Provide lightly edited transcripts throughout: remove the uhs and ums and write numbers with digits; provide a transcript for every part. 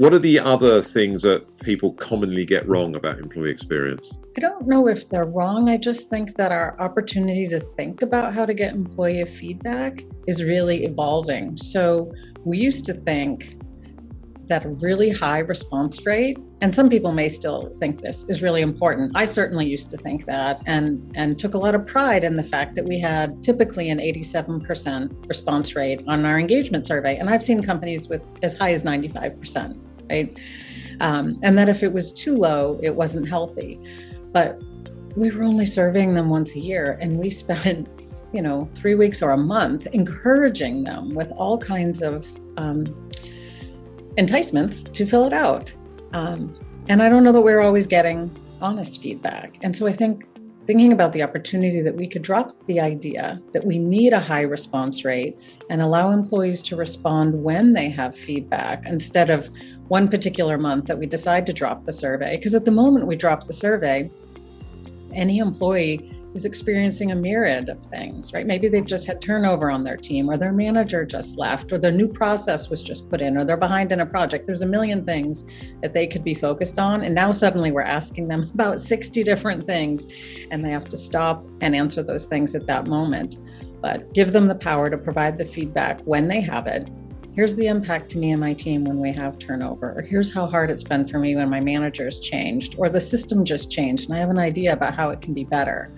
What are the other things that people commonly get wrong about employee experience? I don't know if they're wrong. I just think that our opportunity to think about how to get employee feedback is really evolving. So we used to think that a really high response rate, and some people may still think this, is really important. I certainly used to think that and took a lot of pride in the fact that we had typically an 87% response rate on our engagement survey. And I've seen companies with as high as 95%, right? And that if it was too low, it wasn't healthy. But we were only surveying them once a year, and we spent 3 weeks or a month encouraging them with all kinds of enticements to fill it out. And I don't know that we're always getting honest feedback. And so I think thinking about the opportunity that we could drop the idea that we need a high response rate and allow employees to respond when they have feedback instead of one particular month that we decide to drop the survey. Because at the moment we drop the survey, any employee is experiencing a myriad of things, right? Maybe they've just had turnover on their team, or their manager just left, or their new process was just put in, or they're behind in a project. There's a million things that they could be focused on. And now suddenly we're asking them about 60 different things, and they have to stop and answer those things at that moment. But give them the power to provide the feedback when they have it. Here's the impact to me and my team when we have turnover, or here's how hard it's been for me when my manager's changed, or the system just changed and I have an idea about how it can be better.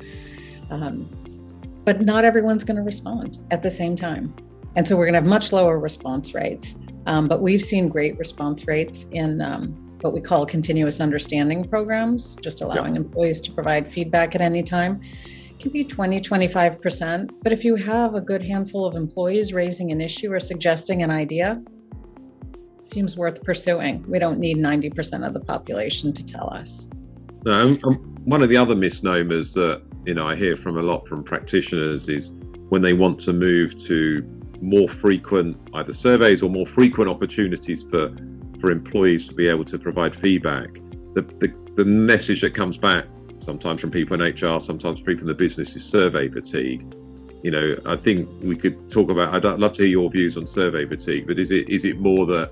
But not everyone's going to respond at the same time. And so we're going to have much lower response rates. But we've seen great response rates in what we call continuous understanding programs, just allowing employees to provide feedback at any time. It can be 20, 25%. But if you have a good handful of employees raising an issue or suggesting an idea, it seems worth pursuing. We don't need 90% of the population to tell us. One of the other misnomers that I hear from a lot from practitioners is when they want to move to more frequent either surveys or more frequent opportunities for employees to be able to provide feedback. The message that comes back sometimes from people in HR, sometimes people in the business, is survey fatigue. I think we could talk about. I'd love to hear your views on survey fatigue, but is it more that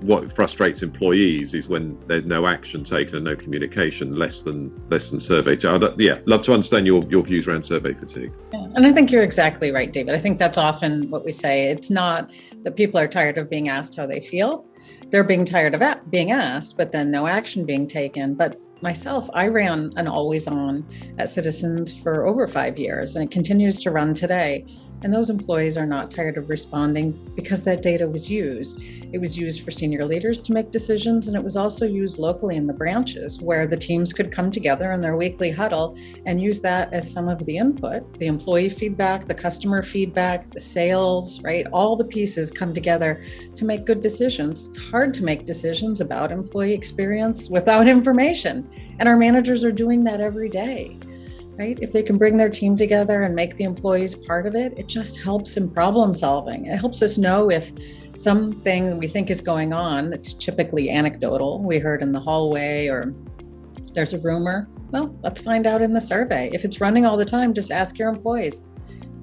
what frustrates employees is when there's no action taken and no communication, less than survey. So love to understand your views around survey fatigue. Yeah. And I think you're exactly right, David. I think that's often what we say. It's not that people are tired of being asked how they feel. They're being tired of being asked, but then no action being taken. But myself, I ran an always on at Citizens for over 5 years, and it continues to run today. And those employees are not tired of responding because that data was used. It was used for senior leaders to make decisions, and it was also used locally in the branches where the teams could come together in their weekly huddle and use that as some of the input, the employee feedback, the customer feedback, the sales, right? All the pieces come together to make good decisions. It's hard to make decisions about employee experience without information, and our managers are doing that every day. Right? If they can bring their team together and make the employees part of it, it just helps in problem solving. It helps us know if something we think is going on that's typically anecdotal, we heard in the hallway, or there's a rumor. Well, let's find out in the survey. If it's running all the time, just ask your employees.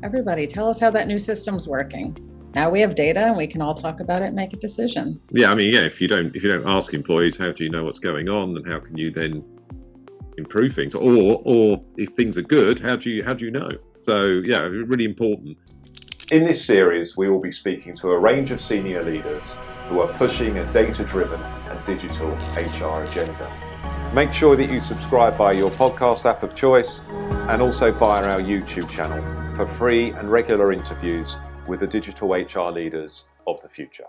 Everybody, tell us how that new system's working. Now we have data and we can all talk about it and make a decision. If you don't ask employees, how do you know what's going on, and how can you then improve things, or if things are good, how do you know? So really important. In this series, we will be speaking to a range of senior leaders who are pushing a data-driven and digital HR agenda. Make sure that you subscribe via your podcast app of choice, and also via our YouTube channel for free and regular interviews with the digital HR leaders of the future.